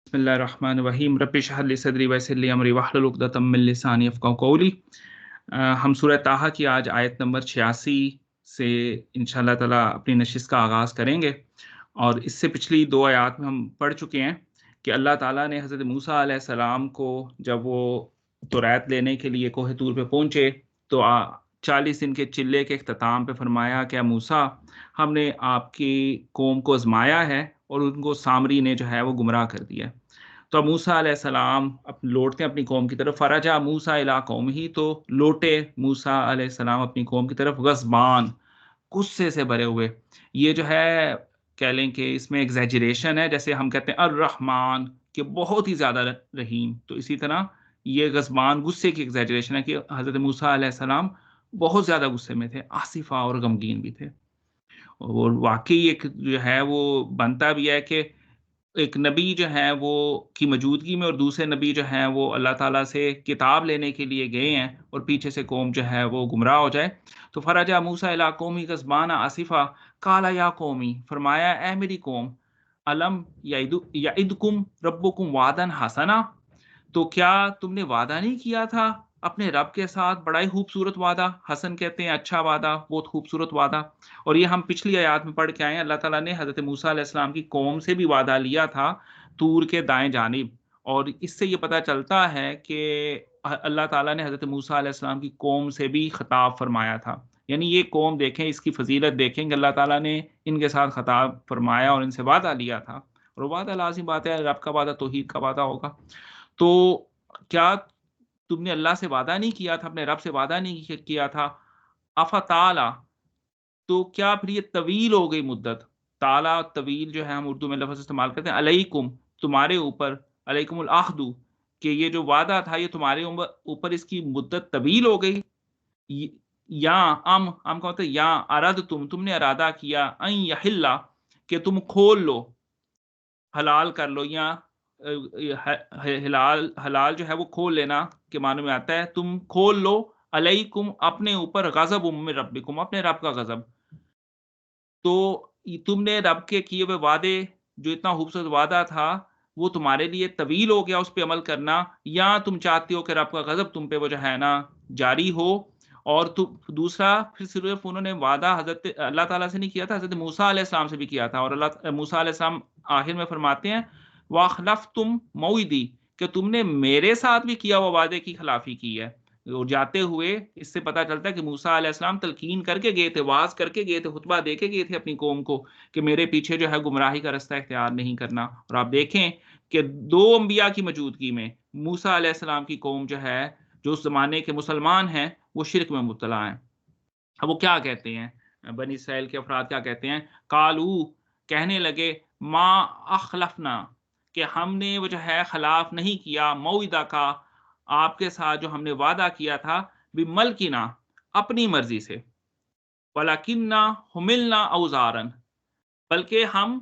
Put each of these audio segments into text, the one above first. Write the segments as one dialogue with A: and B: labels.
A: बिस्मिल्लाहिर्रहमानिर्रहीम रब्बिश इश्रह ली सदरी वयस्सिर ली अमरी वहलुल उक़दतम मिन लिसानी यफ़क़हू क़ौली। हम सूरह ताहा की आज आयत नंबर 86 से इंशाअल्लाह ताला अपनी नशिस्त का आगाज़ करेंगे। और इससे पिछली 2 आयत में हम पढ़ चुके हैं कि अल्लाह ताला ने हज़रत मूसा अलैहिस्सलाम को जब वो तौरात लेने के लिए कोहे तूर पे पहुँचे तो 40 दिन के चिल्ले के इख्तिताम पे फरमाया कि मूसा, हमने आपकी कौम को आज़माया है और उनको सामरी ने जो है वो गुमराह कर दिया है। तो अब मूसा अलैहिस्सलाम लौटते हैं अपनी कौम की तरफ। फ़रजा मूसा इला कौमिही, तो लौटे मूसा अलैहिस्सलाम अपनी कौम की तरफ गज़बान, गुस्से से भरे हुए। ये जो है कह लें कि इसमें एग्ज़ैजरेशन है, जैसे हम कहते हैं अर्रहमान कि बहुत ही ज़्यादा रहीम, तो इसी तरह ये गज़बान गुस्से की एग्ज़ैजरेशन है कि हज़रत मूसा अलैहिस्सलाम बहुत ज़्यादा गुस्से में थे, आसिफ़ा और गमगीन भी थे। और वाक़ई एक जो है वो बनता भी है कि एक नबी जो है वो की मौजूदगी में और दूसरे नबी जो हैं वो अल्लाह ताला से किताब लेने के लिए गए हैं और पीछे से कौम जो है वो गुमराह हो जाए। तो फ़रजा मूसा इला कौमी गज़बाना आसिफ़ा, क़ाला या कौमी, फरमाया ए मेरी कौम, अलम यइदकुम रब्बुकुम वादन हसना, तो क्या तुमने वादा नहीं किया था अपने रब के साथ बड़ा ही खूबसूरत वादा? हसन कहते हैं अच्छा वादा, बहुत खूबसूरत वादा। और ये हम पिछली आयत में पढ़ के आए हैं, अल्लाह ताला ने हज़रत मूसा अलैहिस्सलाम की कौम से भी वादा लिया था तूर के दाएँ जानिब। और इससे ये पता चलता है कि अल्लाह ताला ने हज़रत मूसा अलैहिस्सलाम की कौम से भी खिताब फरमाया था। यानी ये कौम देखें, इसकी फ़ज़ीलत देखें कि अल्लाह ताला ने इनके साथ खिताब फरमाया और इनसे वादा लिया था। और वादा लाज़िम बात है, रब का वादा तौहीद का वादा होगा। तो क्या तुमने अल्लाह से वादा नहीं किया था, अपने रब से वादा नहीं किया था? अफ़ताला, तो क्या फिर ये तवील हो गई मुद्दत? ताला तवील जो है हम उर्दू में लफ़्ज़ इस्तेमाल करते हैं, अलैकुम, तुम्हारे ऊपर, अलैकुमुल अहदु, कि ये जो वादा था ये तुम्हारे ऊपर इसकी मुद्दत तवील हो गई। य या अम का मतलब या अरदतुम, तुमने इरादा किया, अन यहिल्ला, कि तुम खोल लो, हलाल कर लो, या हिलाल हलाल जो है वो खोल लेना के माने में आता है। तुम खोल लो अलैकुम, अपने ऊपर, गज़बुम मिन रब्बिकुम, अपने रब का गज़ब। तो तुमने रब के किए हुए वादे, जो इतना खूबसूरत वादा था, वो तुम्हारे लिए तवील हो गया उस पे अमल करना, या तुम चाहते हो कि रब का गज़ब तुम पे वो जो है ना जारी हो। और दूसरा, फिर सिर्फ उन्होंने वादा हज़रत अल्लाह ताला से नहीं किया था, हज़रत मूसा अलैहिस्सलाम से भी किया था। और मूसा अलैहिस्सलाम आखिर में फरमाते हैं, वाखलफ्तुम मौइदी, कि तुमने मेरे साथ भी किया हुआ वादे की खिलाफी की है। और जाते हुए इससे पता चलता है कि मूसा अलैहिस्सलाम तलकीन करके गए थे, वाज़ करके गए थे, खुतबा दे के गए थे अपनी कौम को कि मेरे पीछे जो है गुमराही का रास्ता इख्तियार नहीं करना। और आप देखें कि 2 अंबिया की मौजूदगी में मूसा अलैहिस्सलाम की कौम जो है, जो उस ज़माने के मुसलमान हैं, वो शिर्क में मुब्तला हैं। अब वो क्या कहते हैं, बनी इसराइल के अफ़राद क्या कहते हैं? कालू, कहने लगे, मा अख़लफ़ना, कि हमने वो जो है खिलाफ नहीं किया मौइदा का, आपके साथ जो हमने वादा किया था, बिमल्किना, अपनी मर्ज़ी से, वलाकिन्ना हुमिलना औज़ारन, बल्कि हम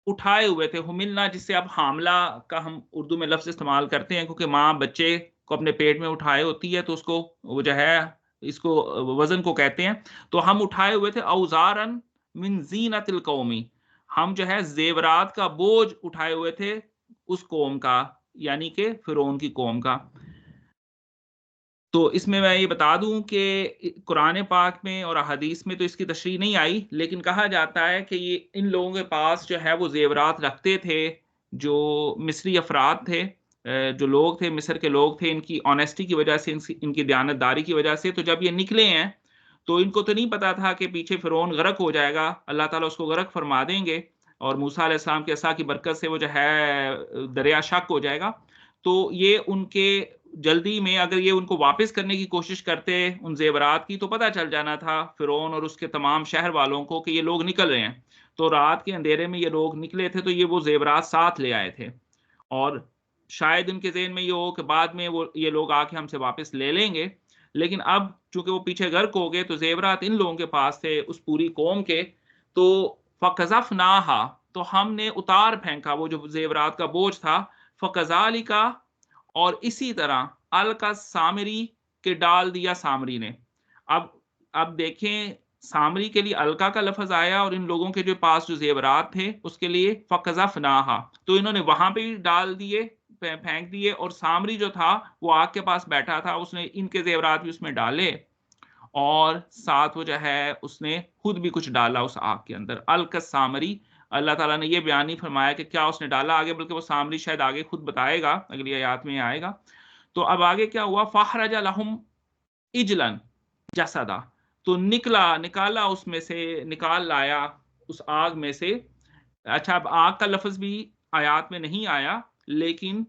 A: उठाए हुए थे। हुमिलना, जिससे अब हामला का हम उर्दू में लफ्ज़ इस्तेमाल करते हैं, क्योंकि माँ बच्चे को अपने पेट में उठाए होती है तो उसको वो जो है इसको वज़न को कहते हैं। तो हम उठाए हुए थे औज़ारन मिन ज़ीनतिल कौमी, हम जो है ज़ेवरात का बोझ उठाए हुए थे उस कौम का, यानी कि फ़िरौन की कौम का। तो इसमें मैं ये बता दूँ कि कुरान पाक में और अहादीस में तो इसकी तशरीह नहीं आई, लेकिन कहा जाता है कि ये इन लोगों के पास जो है वो ज़ेवरात रखते थे, जो मिस्री अफ़राद थे, जो लोग थे, मिस्र के लोग थे, इनकी ऑनेस्टी की वजह से, इनकी दयानतदारी की वजह से। तो जब ये निकले हैं, तो इनको तो नहीं पता था कि पीछे फ़िरौन गरक हो जाएगा, अल्लाह ताला उसको गरक फरमा देंगे और मूसा अलैहिस्सलाम के असा की बरकत से वो जो है दरिया शक हो जाएगा। तो ये उनके जल्दी में अगर ये उनको वापस करने की कोशिश करते उन ज़ेवरात की, तो पता चल जाना था फ़िरौन और उसके तमाम शहर वालों को कि ये लोग निकल रहे हैं। तो रात के अंधेरे में ये लोग निकले थे, तो ये वो ज़ेवरात साथ ले आए थे। और शायद उनके ज़हन में ये हो कि बाद में वो ये लोग आके हमसे वापस ले लेंगे। लेकिन अब चूँकि वो पीछे गर्क हो गए, तो ज़ेवरात इन लोगों के पास थे, उस पूरी कौम के। तो फ़कज़फ़नाहा, तो हमने उतार फेंका वो जो ज़ेवरात का बोझ था। फ़कज़ालिका, और इसी तरह अलका सामरी, के डाल दिया सामरी ने। अब अब देखें सामरी के लिए अलका का लफ्ज आया और इन लोगों के जो पास जो जेवरात थे उसके लिए फकज़फ़नाहा, तो इन्होंने वहां पे भी डाल दिए, फेंक दिए, और सामरी जो था वो आग के पास बैठा था, उसने इनके जेवरात भी उसमें डाले और साथ वो जो है उसने खुद भी कुछ डाला उस आग के अंदर। अलकस सामरी, अल्लाह ताला ने ये बयान नहीं फरमाया कि क्या उसने डाला आगे, बल्कि वो सामरी शायद आगे खुद बताएगा, अगली आयत में आएगा। तो अब आगे क्या हुआ, फ़अख़रज लहुम इजलन जसदा, तो निकाला उसमें से, निकाल लाया उस आग में से। अच्छा, अब आग का लफ्ज भी आयत में नहीं आया, लेकिन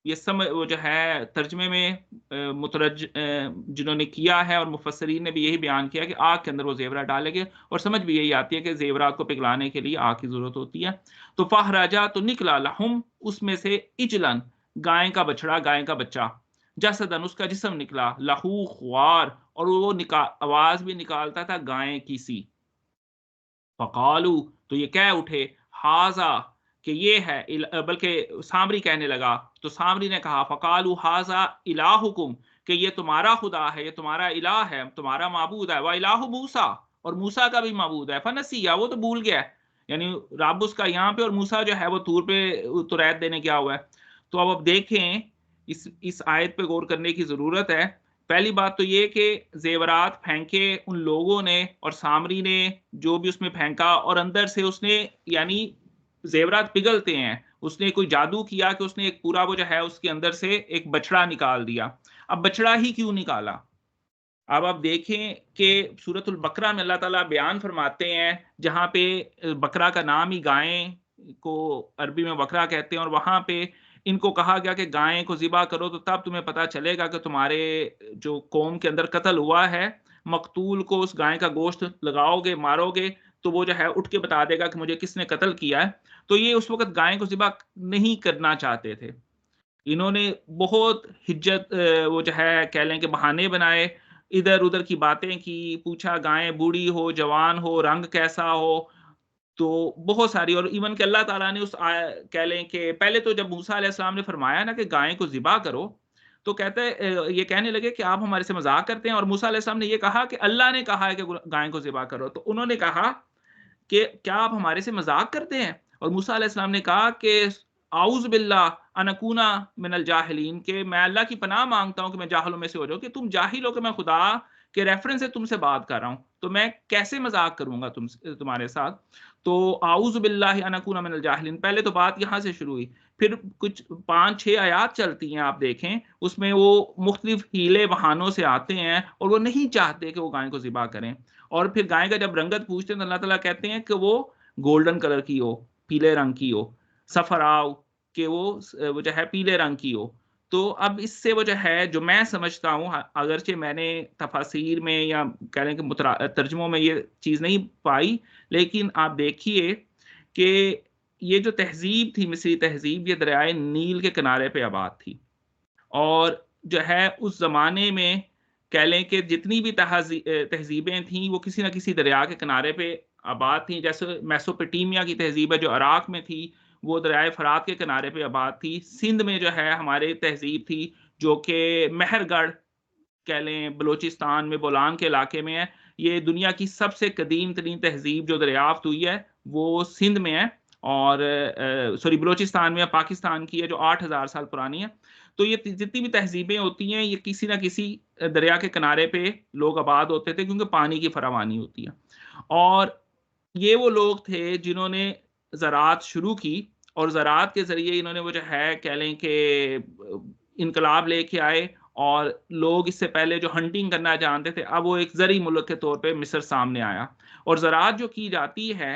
A: ये वो जो है तर्जमे में जिन्होंने किया है और मुफस्सरीन ने भी यही बयान किया कि आग के अंदर वो ज़ेवरात डालेंगे, और समझ भी यही आती है कि ज़ेवरात को पिघलाने के लिए आग की ज़रूरत होती है। तो फ़अख़रजा, तो निकला, लहुम उसमें से, इजलन गाय का बछड़ा, गाय का बच्चा, जसदन उसका जिस्म निकला, लहू ख़्वार और वो आवाज़ भी निकालता था गाय की सी। फ़क़ालू, तो ये कह उठे, हाज़ा, कि ये है, बल्कि सामरी कहने लगा, तो सामरी ने कहा, फ़क़ालू हाज़ा इलाहुकुम, कि ये तुम्हारा खुदा है, ये तुम्हारा इलाह है, तुम्हारा माबूद है, व इलाहु मूसा, और मूसा का भी माबूद है, फ़नसिया, वो तो भूल गया है। यानी रब उसका यहाँ पे और मूसा जो है वो तूर पे तुरैत देने गया हुआ है। तो अब देखें, इस आयत पे गौर करने की ज़रूरत है। पहली बात तो ये कि ज़ेवरात फेंके उन लोगों ने और सामरी ने, जो भी उसमें फेंका, और अंदर से उसने, यानी ज़ेवरात पिघलते हैं, उसने कोई जादू किया कि उसने एक पूरा वो जो है उसके अंदर से एक बछड़ा निकाल दिया। अब बछड़ा ही क्यों निकाला? अब आप देखें कि सूरतुल बकरा में अल्लाह ताला बयान फरमाते हैं, जहाँ पे बकरा का नाम ही गाय को अरबी में बकरा कहते हैं, और वहाँ पे इनको कहा गया कि गाय को ज़िबा करो, तो तब तुम्हें पता चलेगा कि तुम्हारे जो कौम के अंदर कत्ल हुआ है, मकतूल को उस गाय का गोश्त लगाओगे, मारोगे, तो वो जो है उठ के बता देगा कि मुझे किसने कत्ल किया है। तो ये उस वक़्त गाय को ज़िबा नहीं करना चाहते थे। इन्होंने बहुत हिज्जत, वो जो है कह लें कि बहाने बनाए, इधर-उधर की बातें की, पूछा गाय बूढ़ी हो, जवान हो, रंग कैसा हो, तो बहुत सारी, और इवन कि अल्लाह ताला ने कह लें कि पहले तो जब मूसा अलैहि सलाम ने फरमाया ना कि गाय को ज़िबा करो, तो कहते ये कहने लगे कि आप हमारे से मज़ाक करते हैं, और मूसा अलैहि सलाम ने ये कहा कि अल्लाह ने कहा है कि गाय को ज़िबा करो। तो उन्होंने कहा कि क्या आप हमारे से मज़ाक करते हैं? और मूसा अलैहिस्सलाम ने कहा कि आऊज़ बिल्लाह अन अकूना मिनल जाहिलीन, कि मैं अल्लाह की पनाह माँगता हूँ कि मैं जाहिलों में से हो जाऊँ, कि तुम जाहिल हो कि मैं खुदा के रेफ़रेंस से तुमसे बात कर रहा हूँ, तो मैं कैसे मज़ाक करूँगा तुम्हारे साथ? तो आऊज़ बिल्लाहि अन अकूना मिनल जाहिलीन, पहले तो बात यहाँ से शुरू हुई। फिर कुछ 5-6 आयत चलती हैं, आप देखें, उसमें वो मुख्तलिफ़ हीले बहानों से आते हैं और वो नहीं चाहते कि वो गाय को ज़िबा करें। और फिर गाय का जब रंगत पूछते हैं तो अल्लाह ताला कहते हैं कि वो गोल्डन कलर की हो, पीले रंग की हो, सफ़राव, कि वो जो है पीले रंग की हो। तो अब इससे वो जो है, जो मैं समझता हूँ, अगरचे मैंने तफ़ासीर में या कह लें कि तर्जुमों में ये चीज़ नहीं पाई, लेकिन आप देखिए कि ये जो तहज़ीब थी, मिस्री तहज़ीब, ये दरियाए नील के किनारे पे आबाद थी। और जो है उस ज़माने में कह लें कि जितनी भी तहज़ीबें थीं, वो किसी न किसी दरिया के किनारे पे आबाद थीं। जैसे मेसोपोटामिया की तहज़ीब है जो इराक में थी, वो दरियाए फ़रात के किनारे पे आबाद थी। सिंध में जो है हमारे तहज़ीब थी, जो कि मेहरगढ़ कह लें, बलूचिस्तान में बोलान के इलाके में है। ये दुनिया की सबसे कदीम तरीन तहज़ीब जो दरियाफ़्त हुई है, वो सिंध में है, और सॉरी बलूचिस्तान में है, पाकिस्तान की है, जो 8000 साल पुरानी है। तो ये जितनी भी तहज़ीबें होती हैं, ये किसी न किसी दरिया के किनारे पे लोग आबाद होते थे, क्योंकि पानी की फरावानी होती है। और ये वो लोग थे जिन्होंने ज़राअत शुरू की, और ज़राअत के ज़रिए इन्होंने वो जो है कह लें कि इनकलाब लेके आए, और लोग इससे पहले जो हंटिंग करना जानते थे, अब वो एक ज़री मुल्क के तौर पे मिस्र सामने आया। और ज़राअत जो की जाती है,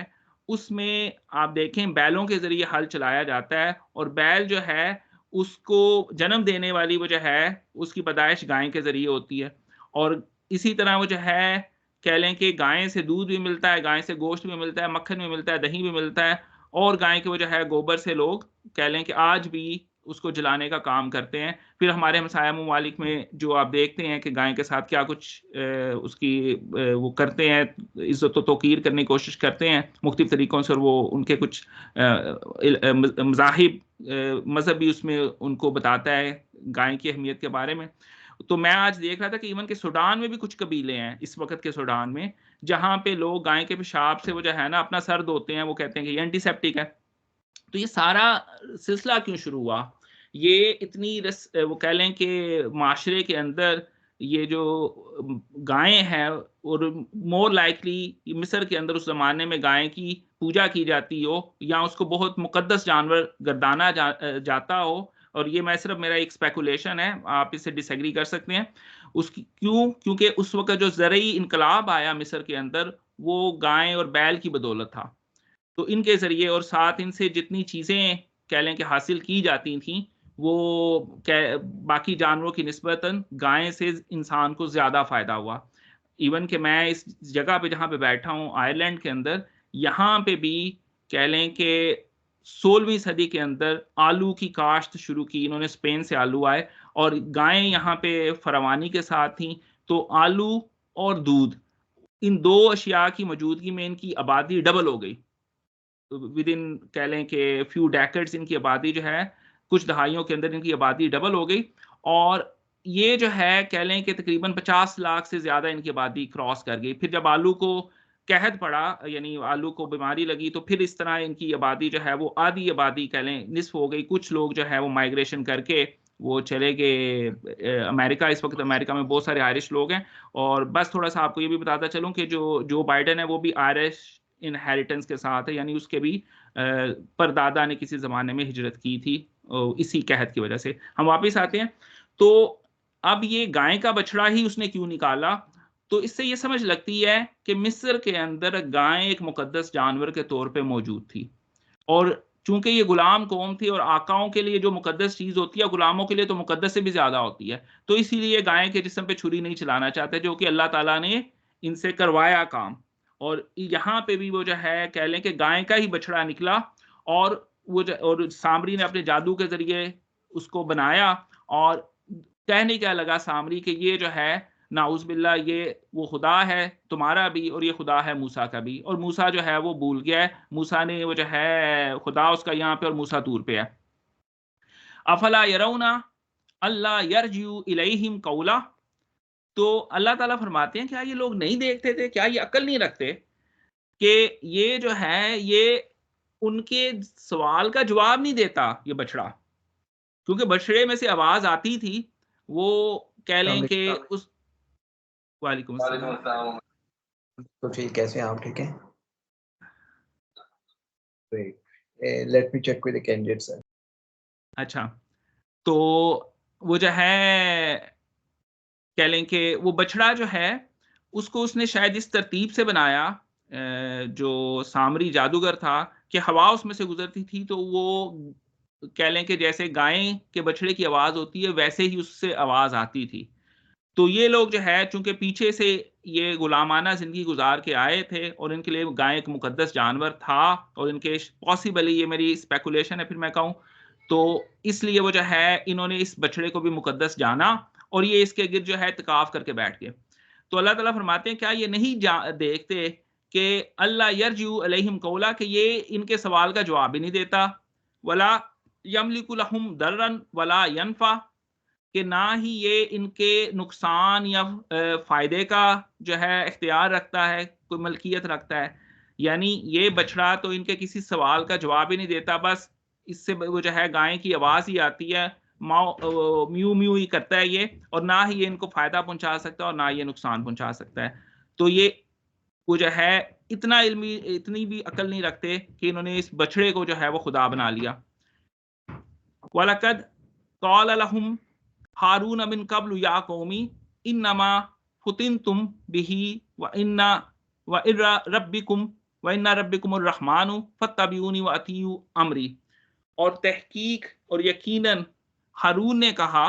A: उसमें आप देखें बैलों के ज़रिए हल चलाया जाता है, और बैल जो है उसको जन्म देने वाली वो जो है, उसकी पैदाइश गाय के ज़रिए होती है। और इसी तरह वो जो है कह लें कि गाय से दूध भी मिलता है, गाय से गोश्त भी मिलता है, मक्खन भी मिलता है, दही भी मिलता है, और गाय के वो जो है गोबर से लोग कह लें कि आज भी उसको जलाने का काम करते हैं। फिर हमारे हमसाया ममालिक में जो आप देखते हैं कि गाय के साथ क्या कुछ उसकी वो करते हैं, इज़्ज़त व तौक़ीर करने की कोशिश करते हैं मुख्तलिफ़ तरीकों से, और वो उनके कुछ मज़ाहिब मज़हब भी उसमें उनको बताता है गाय की अहमियत के बारे में। तो मैं आज देख रहा था कि इवन के सूडान में भी कुछ कबीले हैं, इस वक़्त के सूडान में, जहाँ पे लोग गाय के पेशाब से वो जो है ना अपना सर धोते हैं, वो कहते हैं कि ये एंटीसेप्टिक है। तो ये सारा सिलसिला क्यों शुरू हुआ? ये इतनी वो कह लें कि माशरे के अंदर ये जो गायें हैं, और मोर लाइकली मिस्र के अंदर उस ज़माने में गाय की पूजा की जाती हो या उसको बहुत मुक़द्दस जानवर गर्दाना जाता हो, और ये मैं सिर्फ़ मेरा एक स्पेकुलेशन है, आप इससे डिसएग्री कर सकते हैं। उसकी क्यों? क्योंकि उस वक़्त जो ज़रई इनकलाब आया मिस्र के अंदर, वो गाय और बैल की बदौलत था। तो इनके ज़रिए और साथ इनसे जितनी चीज़ें कह लें कि हासिल की जाती थीं, वो कै बाकी जानवरों की निस्बतन गाय से इंसान को ज़्यादा फ़ायदा हुआ। इवन कि मैं इस जगह पे जहाँ पे बैठा हूँ आयरलैंड के अंदर, यहाँ पे भी कह लें कि 16वीं सदी के अंदर आलू की काश्त शुरू की इन्होंने, स्पेन से आलू आए और गायें यहाँ पे फ़रावानी के साथ थीं, तो आलू और दूध, इन 2 अशिया की मौजूदगी में इनकी आबादी डबल हो गई। विद इन कह लें कि फ्यू डेकेड्स इनकी आबादी जो है, कुछ दहाइयों के अंदर इनकी आबादी डबल हो गई, और ये जो है कह लें कि तकरीबन 50 लाख से ज़्यादा इनकी आबादी क्रॉस कर गई। फिर जब आलू को कहत पड़ा, यानी आलू को बीमारी लगी, तो फिर इस तरह इनकी आबादी जो है वो आधी आबादी कह लें निस्फ़ हो गई। कुछ लोग जो है वो माइग्रेशन करके वो चले गए अमेरिका। इस वक़्त अमेरिका में बहुत सारे आयरिश लोग हैं। और बस थोड़ा-सा आपको ये भी बताता चलूँ कि जो जो बाइडेन है वो भी आयरिश इनहेरिटेंस के साथ है, यानी उसके भी परदादा ने किसी ज़माने में हिजरत की थी इसी कहत की वजह से। हम वापस आते हैं, तो अब ये गाय का बछड़ा ही उसने क्यों निकाला? तो इससे ये समझ लगती है कि मिस्र के अंदर गाय एक मुक़द्दस जानवर के तौर पे मौजूद थी, और चूँकि ये गुलाम कौम थी और आकाओं के लिए जो मुक़द्दस चीज़ होती है, गुलामों के लिए तो मुक़द्दस से भी ज़्यादा होती है। तो इसीलिए गाय के जिस्म पे छुरी नहीं चलाना चाहते, जो कि अल्लाह ताला ने इनसे करवाया काम। और यहाँ पे भी वो जो है कह लें कि गाय का ही बछड़ा निकला, और वो और सामरी ने अपने जादू के ज़रिए उसको बनाया, और कहने क्या लगा सामरी कि ये जो है नाउज़ बिल्लाह, ये वो खुदा है तुम्हारा भी, और ये खुदा है मूसा का भी, और मूसा जो है वो भूल गया है। मूसा ने वो जो है खुदा उसका यहाँ पे और मूसा दूर पे है। अफला यरौना अल्ला यरजिउ इलैहिम कौला। तो अल्लाह ताला फरमाते हैं, क्या ये लोग नहीं देखते थे? क्या ये अक्ल नहीं रखते कि ये जो है ये उनके सवाल का जवाब नहीं देता ये बछड़ा? क्योंकि बछड़े में से आवाज़ आती थी, वो कह
B: अस्सलाम
A: लें कि
B: वालेकुम।
A: उस वालेकुम
B: वालेकुम
A: अस्सलाम।
B: अस्सलाम। तो ठीक, कैसे हैं आप? ठीक हैं? Great. Let me check with the candidate sir.
A: अच्छा, तो वो जो है कह लें कि वो बछड़ा जो है, उसको उसने शायद इस तरतीब से बनाया, जो सामरी जादूगर था, कि हवा उसमें से गुज़रती थी, तो वो कह लें कि जैसे गाय के बछड़े की आवाज़ होती है, वैसे ही उससे आवाज़ आती थी। तो ये लोग जो है चूँकि पीछे से ये गुलामाना ज़िंदगी गुज़ार के आए थे, और इनके लिए गाय एक मुक़द्दस जानवर था, और इनके पॉसिबली, ये मेरी स्पेकुलेशन है फिर मैं कहूँ, तो इसलिए वो जो है इन्होंने इस बछड़े को भी मुक़द्दस जाना, और ये इसके गिर्द जो है इत्तिकाफ़ करके बैठ गए। तो अल्लाह ताला फरमाते हैं, क्या ये नहीं देखते कि अल्ला यरजिउ अलैहिम कौला, कि ये इनके सवाल का जवाब ही नहीं देता, वला यमलिकु लहुम दर्रन वला यनफ़ा, कि ना ही ये इनके नुकसान या फ़ायदे का जो है इख्तियार रखता है, कोई मलकियत रखता है। यानी ये बछड़ा तो इनके किसी सवाल का जवाब ही नहीं देता, बस इससे वो जो है गाय की आवाज़ ही आती है, म्यू म्यू ही करता है ये, और ना ही ये इनको फ़ायदा पहुँचा सकता है और ना ये नुकसान पहुँचा सकता है। तो ये वो जो है इतनी भी अक्ल नहीं रखते कि इन्होंने इस बछड़े को जो है वो खुदा बना लिया। वलक़द क़ाल लहुम हारून मिन क़ब्ल या कौमी इन्नमा फ़ुतिनतुम बिही व इन्ना व इर्रा रब्बिकुम व इन्ना रब्बिकुमुर रहमानु फत्तबिऊनी व अतीऊ अमरी। और तहकीक और यकीनन हारून ने कहा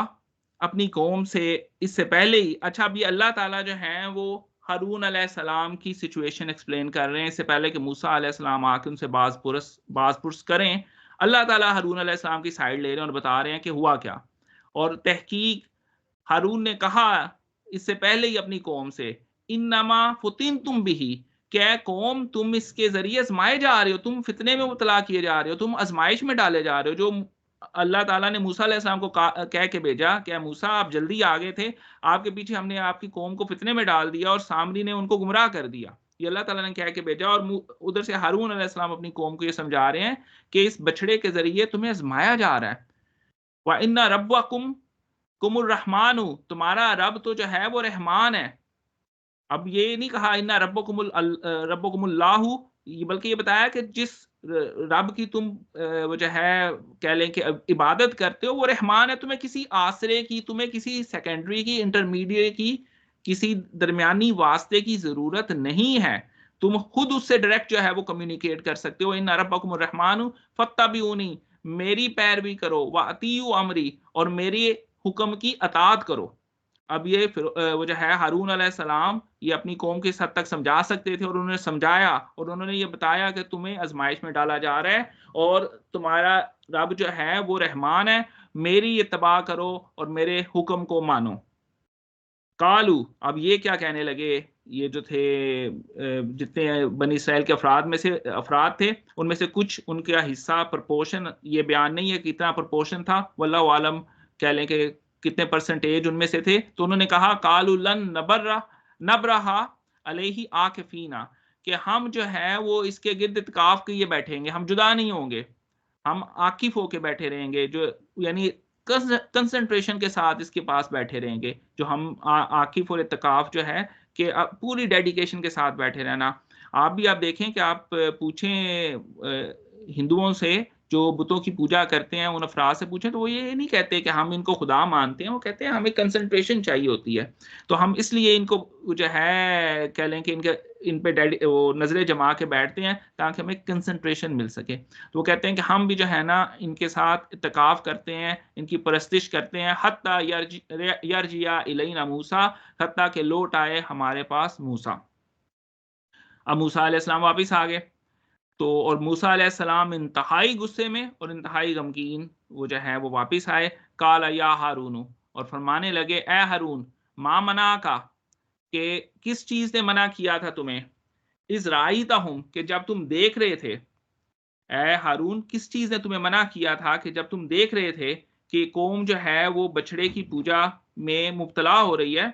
A: अपनी कौम से इससे पहले ही। अच्छा, अभी अल्लाह ताला जो हैं वो हारून अलैहिस्सलाम की सिचुएशन एक्सप्लेन कर रहे हैं, इससे पहले कि मूसा अलैहिस्सलाम आके उनसे बाज़ पुरस करें। अल्लाह ताला हारून अलैहिस्सलाम की साइड ले रहे हैं और बता रहे हैं कि हुआ क्या। और तहकीक हारून ने कहा इससे पहले ही अपनी कौम से, इन्नमा फुतिनतुम बिही, क्या कौम तुम इसके ज़रिए आज़माए जा रहे हो, तुम फ़ितने में मुब्तला किए जा रहे हो, तुम आज़माइश में डाले जा रहे हो। जो अल्लाह ताला ने मूसा अलैहिस्सलाम को कह के भेजा, क्या मूसा आप जल्दी आ गए थे, आपके पीछे हमने आपकी कौम को फ़ितने में डाल दिया और सामरी ने उनको गुमराह कर दिया। ये अल्लाह ताला ने कह के भेजा। और उधर से हारून अलैहिस्सलाम अपनी कौम को ये समझा रहे हैं कि इस बछड़े के ज़रिए तुम्हें आज़माया जा रहा है। व इन्ना रब्बकुम कुमुर रहमानु, तुम्हारा रब तो जो है वो रहमान है। अब ये नहीं कहा इन्ना रब्बकुमुल्लाहु, बल्कि ये बताया कि जिस रब की तुम वो जो है कह लें कि इबादत करते हो वो रहमान है। तुम्हें किसी आसरे की, तुम्हें किसी सेकेंडरी की, इंटरमीडिएट की, किसी दरमियानी वास्ते की जरूरत नहीं है। तुम खुद उससे डायरेक्ट जो है वो कम्युनिकेट कर सकते हो। इन्ना रब्बकुमुर रहमानु फत्तबिऊनी, मेरी पैरवी करो, व अतीउ अमरी, और मेरे हुक्म की अतात करो। अब ये फिर वो जो है हारून अलैहिस्सलाम ये अपनी कौम को इस हद तक समझा सकते थे, और उन्होंने समझाया और उन्होंने ये बताया कि तुम्हें आजमाइश में डाला जा रहा है और तुम्हारा रब जो है वो रहमान है, मेरी इत्तबा करो और मेरे हुक्म को मानो। कालू, अब ये क्या कहने लगे, ये जो थे जितने बनी इसराइल के अफराद में से अफराद थे, उनमें से कुछ उनका हिस्सा प्रोपोर्शन ये बयान नहीं है कि कितना प्रोपोर्शन था, वल्लाहु आलम, कह लें कि कितने परसेंटेज उनमें से थे। तो उन्होंने कहा कालू लन नबरहा अलैहि आकिफीना, कि हम जो है वो इसके गिर्द इत्काफ किए बैठेंगे, हम जुदा नहीं होंगे, हम आकिफ होके बैठे रहेंगे, जो यानी कंसंट्रेशन के साथ इसके पास बैठे रहेंगे, जो हम आकिफ और इत्काफ जो है कि पूरी डेडिकेशन के साथ बैठे रहना। आप देखें कि आप पूछें हिंदुओं से जो बुतों की पूजा करते हैं, उन अफराद से पूछें तो वो ये नहीं कहते कि हम इनको खुदा मानते हैं, वो कहते हैं हमें कंसंट्रेशन चाहिए होती है। तो हम इसलिए इनको जो है कह लें कि इन पे वो नजरें जमा के बैठते हैं ताकि हमें कंसंट्रेशन मिल सके। तो वो कहते हैं कि हम भी जो है ना इनके साथ इत्तकाफ करते हैं, इनकी परस्तिश करते हैं, हत्ता यरजिया इलैना मूसा, हत्ता के लौट आए हमारे पास मूसा। अब मूसा अलैहिस्सलाम वापस आ गए, तो और मूसा अलैहिस्सलाम इंतहाई गुस्से में और इंतहाई गमगीन वो जो है वो वापस आए। काला या हारून, और फरमाने लगे ए हारून, मा मना का, कि किस चीज ने मना किया था तुम्हें, इस राईतहुम, कि जब तुम देख रहे थे, ए हारून किस चीज ने तुम्हें मना किया था कि जब तुम देख रहे थे कि कौम जो है वो बछड़े की पूजा में मुब्तला हो रही है,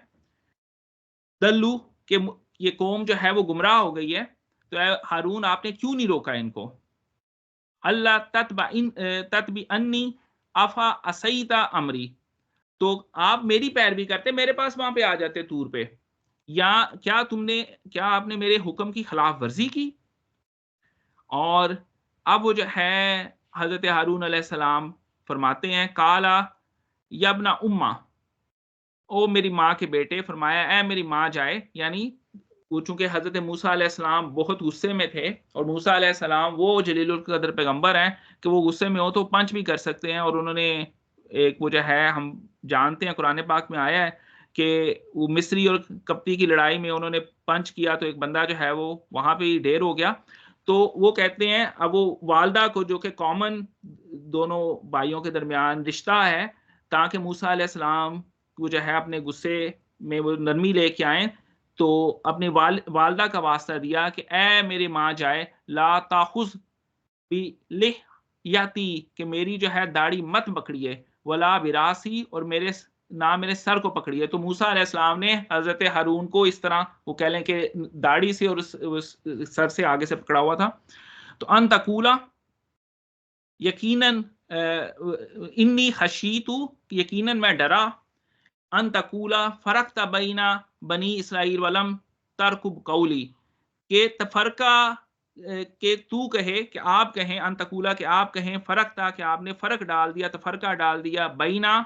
A: दल्लू, के ये कौम जो है वो गुमराह हो गई है, तो ए हारून आपने क्यों नहीं रोका इनको। अल्लाह तत्बी अन्नी अफा असईता अमरी, तो आप मेरी पैरवी करते, मेरे पास वहां पे आ जाते तूर पे, या क्या आपने मेरे हुक्म की खिलाफ वर्जी की। और अब वो जो है हजरत हारून अलैहिस्सलाम फरमाते हैं काला यबना उम्मा, ओ मेरी माँ के बेटे, फरमाया ए मेरी माँ जाए, यानी वो चूंकि हजरत मूसा अलैहिस्सलाम बहुत गुस्से में थे, और मूसा अलैहिस्सलाम वो जलीलुल कद्र पैगंबर हैं कि वो गुस्से में हो तो पंच भी कर सकते हैं। और उन्होंने एक वो जो है हम जानते हैं कुरान पाक में आया है कि वो मिस्री और कप्ती की लड़ाई में उन्होंने पंच किया तो एक बंदा जो है वो वहां पे ही ढेर हो गया। तो वो कहते हैं अब वो वालदा को, जो कि कॉमन दोनों भाइयों के दरमियान रिश्ता है, ताकि मूसा अलैहिस्सलाम वो जो है अपने गुस्से में वो नरमी लेके आए, तो अपने वालदा का वास्ता दिया कि ए मेरी माँ जाए, ला ताखुज भी लिह याती, कि मेरी जो है दाढ़ी मत पकड़िए, वला विरासी, और ना मेरे सर को पकड़िए। तो मूसा अलैहिस्सलाम ने हजरत हारून को इस तरह वो कह लें कि दाढ़ी से और उस सर से आगे से पकड़ा हुआ था। तो अन तकूला, यकीनन इन्नी खशीतु, यकीनन मैं डरा, अन तकूला फरक तबैना बनी इसराइल वलम तरकुब कौली, के तफरका के तू कहे कि आप कहें, अन तकूला के आप कहें, फरक था कि आपने फर्क डाल दिया, तफरका डाल दिया, बैना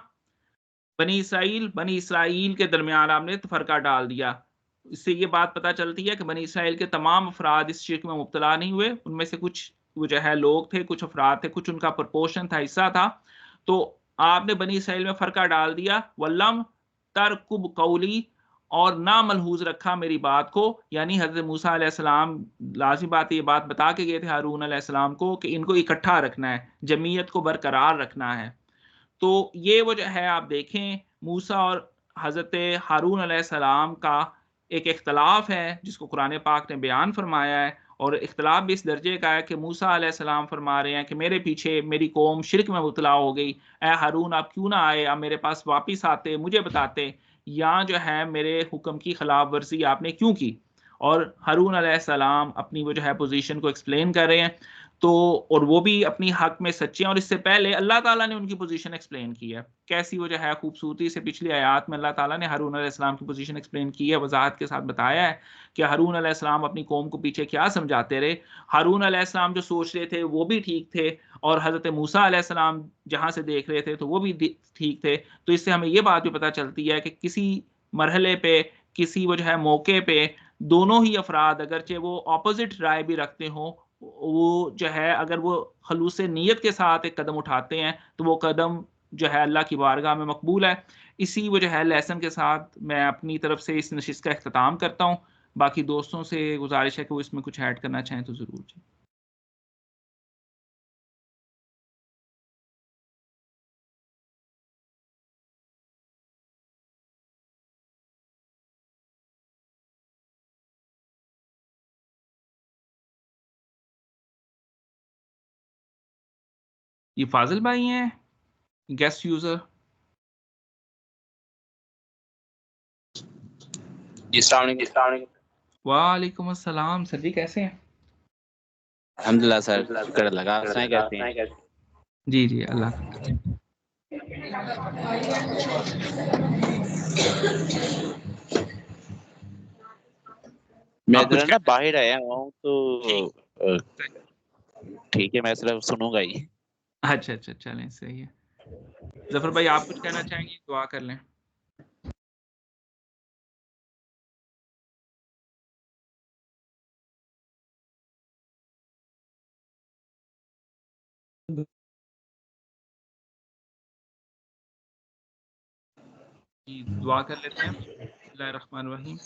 A: बनी इसराइल के दरमियान आपने तफरका डाल दिया। इससे ये बात पता चलती है कि बनी इसराइल के तमाम अफराद इस शिर्क में मुब्तला नहीं हुए, उनमें से कुछ वो जो है लोग थे, कुछ अफराद थे, कुछ उनका प्रपोर्शन था, हिस्सा था। तो आपने बनी इसराइल में फर्का डाल दिया, वल्लम तरकुब कौली, और ना मलहूज रखा मेरी बात को, यानी हजरत मूसा अलैहिस्सलाम लाज़मी बात ये बात बता के गए थे हारून अलैहिस्सलाम को कि इनको इकट्ठा रखना है, जमीयत को बरकरार रखना है। तो ये वो जो है आप देखें मूसा और हजरत हारून अलैहिस्सलाम का एक इख्तलाफ है जिसको कुरान पाक ने बयान फरमाया है, और इख्तलाफ भी इस दर्जे का है कि मूसा अलैहिस्सलाम फरमा रहे हैं कि मेरे पीछे मेरी कौम शिरक में मुबतला हो गई, ए हारून आप क्यों ना आए, आप मेरे पास वापिस आते, मुझे बताते, या जो है मेरे हुक्म की खिलाफ वर्जी आपने क्यों की। और हारून अलैहिस्सलाम अपनी वो जो है पोजीशन को एक्सप्लेन कर रहे हैं, तो और वो भी अपनी हक में सच्चे हैं, और इससे पहले अल्लाह ताला ने उनकी पोजीशन एक्सप्लेन की है। कैसी वो जो है खूबसूरती से पिछली आयत में अल्लाह ताला ने हारून अलैहिस्सलाम की पोजीशन एक्सप्लेन की है, वज़ाहत के साथ बताया है कि हारून अलैहिस्सलाम अपनी कौम को पीछे क्या समझाते रहे। हारून अलैहिस्सलाम जो सोच रहे थे वो भी ठीक थे, और हज़रत मूसा अलैहिस्सलाम जहाँ से देख रहे थे तो वो भी ठीक थे। तो इससे हमें ये बात भी पता चलती है कि किसी मरहले पे, किसी वो जो है मौके पे, दोनों ही अफराद अगरचे वो ऑपोजिट राय भी रखते हों, वो जो है अगर वो खलूस नीयत के साथ एक कदम उठाते हैं तो वो कदम जो है अल्लाह की बारगाह में मकबूल है। इसी वो जो है लेसन के साथ मैं अपनी तरफ से इस नशिस्त का अख्ताम करता हूँ। बाकी दोस्तों से गुजारिश है कि वो इसमें कुछ ऐड करना चाहें तो ज़रूर जी। ये फ़ाज़िल भाई हैं, गेस्ट यूज़र?
C: जी, अस्सलाम वालेकुम।
A: वालेकुम अस्सलाम सर जी, कैसे हैं?
C: अल्हम्दुलिल्लाह सर, शुक्र अल्लाह का। आप सुनाएं कैसे हैं?
A: जी, जी, अल्लाह का
C: मैं
A: आप कुछ
C: ज़रा
A: कह
C: ना बाहर आया हुआ हूँ
A: जी।
C: तो ठीक है, मैं सिर्फ सुनूँगा ही।
A: अच्छा, अच्छा, चलें सही है। ज़फ़र भाई आप कुछ कहना चाहेंगे? दुआ कर लें। जी, दुआ कर लेते हैं। बिस्मिल्लाहिर्रहमानिर्रहीम।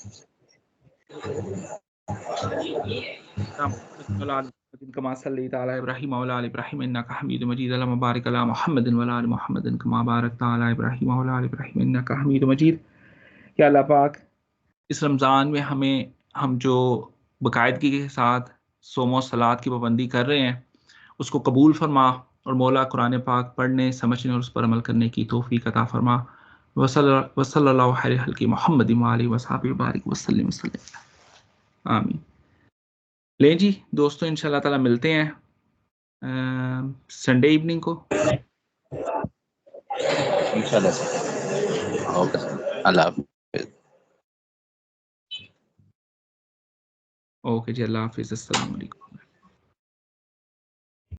A: कमा सल्लैता अला इब्राहीम व अला आलि इब्राहीम इन्नका हमीदुम मजीद। अल्लाहुम्मा बारिक अला मुहम्मदिन व अला आलि मुहम्मदिन कमा बारकता अला इब्राहीम व अला आलि इब्राहीम इन्नका हमीदुम मजीद। या अल्लाह पाक, इस रमज़ान में हम जो बाकायदगी के साथ सोम सलात की पाबंदी कर रहे हैं, उसको कबूल फरमा, और मौला कुरान पाक पढ़ने, समझने और उस पर अमल करने की तौफ़ीक अता फरमा। वसल्लल्लाहु अलैहि हल्की मुहम्मदिन व आलिहि व सहाबिहि बारिक वसल्लम वसल्लम। आमीन। लें जी दोस्तों, इंशाल्लाह ताला मिलते हैं संडे इवनिंग को।
C: इंशाल्लाह सर। ओके सर, अल्लाह हाफ़िज़।
A: ओके जी, अल्लाह हाफ़िज़, अस्सलाम वालेकुम।